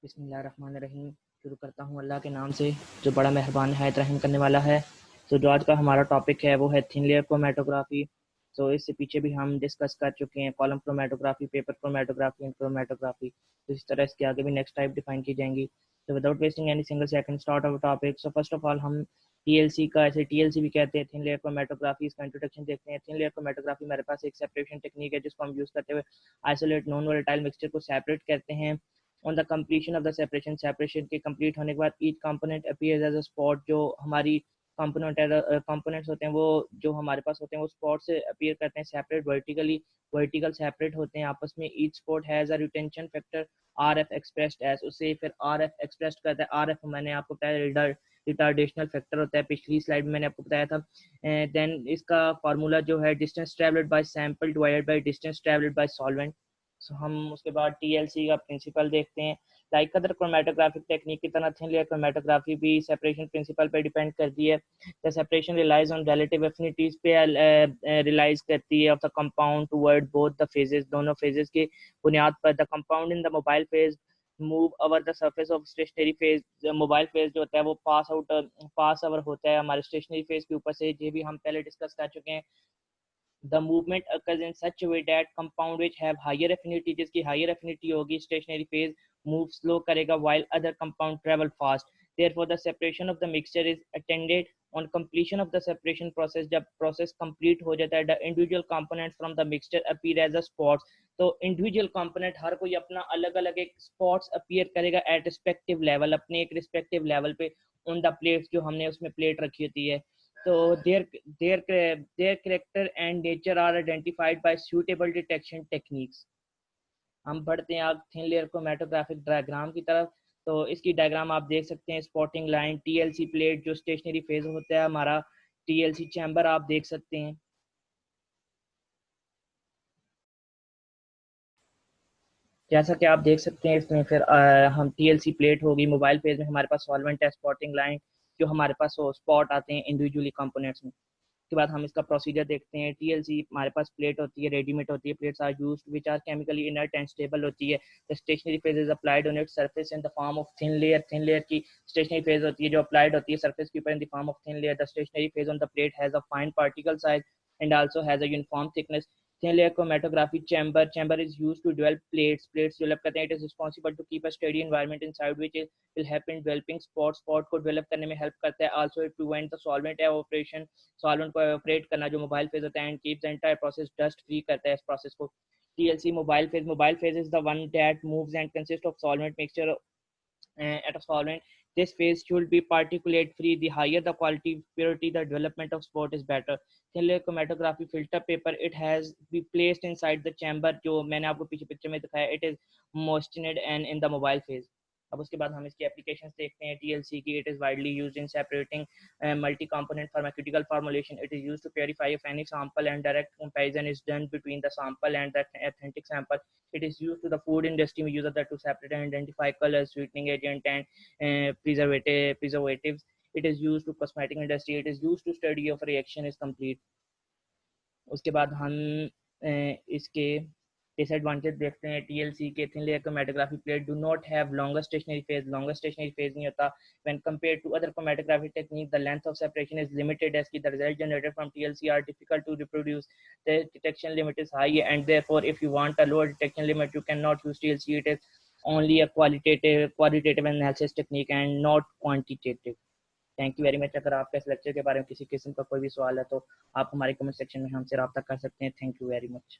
बिस्मिल्लाहिर्रहमानिर्रहीम। शुरू करता हूँ अल्लाह के नाम से जो बड़ा मेहरबान है, रहम करने वाला है। तो जो आज का हमारा टॉपिक है वो है थिन लेयर क्रोमेटोग्राफी। तो इससे पीछे भी हम डिस्कस कर चुके हैं column chromatography, paper chromatography and chromatography. तो इस तरह इसके आगे भी नेक्स्ट टाइप डिफाइन की जाएंगी। तो without wasting any single second start our topic. So first of all हम टीएलसी का, ऐसे टीएलसी भी कहते हैं, थिन लेयर क्रोमेटोग्राफी, इसका इंट्रोडक्शन देखते हैं। थिन लेयर क्रोमेटोग्राफी हमारे पास एक सेपरेशन टेक्निक है जिसको हम यूज़ करते हुए आइसोलेट नॉन वोलेटाइल मिक्सचर को सेपरेट करते हैं। On the completion of the separation के कंप्लीट होने के बाद each component appears as a spot. जो हमारी कंपोनेंट्स होते हैं वो जो हमारे पास होते हैं वो स्पॉट से अपीयर करते हैं सेपरेट वर्टिकली। वर्टिकल सेपरेट होते हैं आपस में। Each spot has a retention factor R F expressed as, उससे फिर आर एफ एक्सप्रेस करता है। आर एफ मैंने आपको बताया रिटार्डेशनल फैक्टर होता है, पिछली स्लाइड में मैंने आपको बताया था। देन इसका फार्मूला जो है distance travelled by sample divided by distance travelled by solvent. So हम उसके बाद टीएलसी का प्रिंसिपल देखते हैं। लाइक अदर क्रोमेटोग्राफिक टेक्निक की तरह थिन लेयर क्रोमेटोग्राफी भी सेपरेशन प्रिंसिपल पे डिपेंड करती है। The separation relies on relative affinities पे रिलाइज करती है of the compound toward both the phases, दोनों फेजेस की बुनियाद पर। The compound in the mobile phase move over the surface of stationary phase. Mobile phase जो होता है वो पास ओवर होता है हमारे स्टेशनरी फेज के ऊपर से। ये भी हम पहले डिस्कस कर चुके हैं। The movement occurs in such a way that compound which have higher affinity, जिसकी higher affinity होगी stationary phase move slow करेगा while other compound travel fast. Therefore the separation of the mixture is attended on completion of the separation process. जब process complete हो जाता है the individual components from the mixture appear as a spots. तो individual component हर कोई अपना अलग अलग एक spots appear करेगा at respective level, अपने एक respective level पे on the plates जो हमने उसमें plate रखी होती है। तो their character and nature are identified by suitable detection techniques. हम बढ़ते हैं अब थिन लेयर क्रोमेटोग्राफिक डायग्राम की तरफ। तो इसकी डायग्राम आप देख सकते हैं। स्पॉटिंग लाइन, टीएलसी प्लेट जो स्टेशनरी फेज होता है हमारा, टीएलसी चैम्बर आप देख सकते हैं। जैसा कि आप देख सकते हैं इसमें फिर हम टीएलसी प्लेट होगी। मोबाइल फेज में हमारे पास सॉल्वेंट है, स्पॉटिंग लाइन जो हमारे पास वो स्पॉट आते हैं इंडिविजुअली कंपोनेंट्स में। उसके बाद हम इसका प्रोसीजर देखते हैं। टीएलसी हमारे पास प्लेट होती है, रेडीमेड होती है। Plates are used which are chemically inert and stable होती है। The stationary phase is applied on its surface in the form of thin layer. Thin layer की स्टेशनरी फेज होती है जो अप्लाइड होती है सरफेस के ऊपर in the form of thin layer. The stationary phase on the plate has a fine particle size and also has a uniform thickness. Thin layer chromatography chamber is used to develop plates develop करते हैं। It is responsible to keep a steady environment inside which it will help in developing spot को develop करने में help करता है। Also it prevent the solvent evaporation, solvent को evaporate करना जो mobile phase होता है, and keeps the entire process dust free करता है इस process को। TLC mobile phase is the one that moves and consists of solvent mixture at a solvent. This phase should be particulate free. The higher the quality purity, the development of sport is better. Thin layer chromatography filter paper, it has be placed inside the chamber जो मैंने आपको पीछे picture में दिखाया। It is moistened and in the mobile phase. अब उसके बाद हम इसकी एप्लीकेशंस देखते हैं टीएलसी की। It is widely used in separating multi component pharmaceutical formulation. It is used to purify if any sample and direct comparison is done between the sample and the authentic sample. It is used to the food industry. We use that to separate and identify colors, sweetening agent, and preservatives. It is used to cosmetic industry. It is used to study if a reaction is complete. उसके बाद हम इसके disadvantage देखते हैं TLC के। Thin layer chromatography plate do not have longer stationary phase. Longer stationary phase नहीं होता। When compared to other chromatography technique the length of separation is limited as की the result generated from TLC are difficult to reproduce. The detection limit is high and therefore if you want a lower detection limit you can not use TLC. It is only a qualitative analysis technique and not quantitative. Thank you very much. अगर आपका इस lecture के बारे में किसी किस्म का कोई भी सवाल है तो आप हमारे कमेंट सेक्शन में हमसे रब्ता कर सकते हैं। Thank you very much.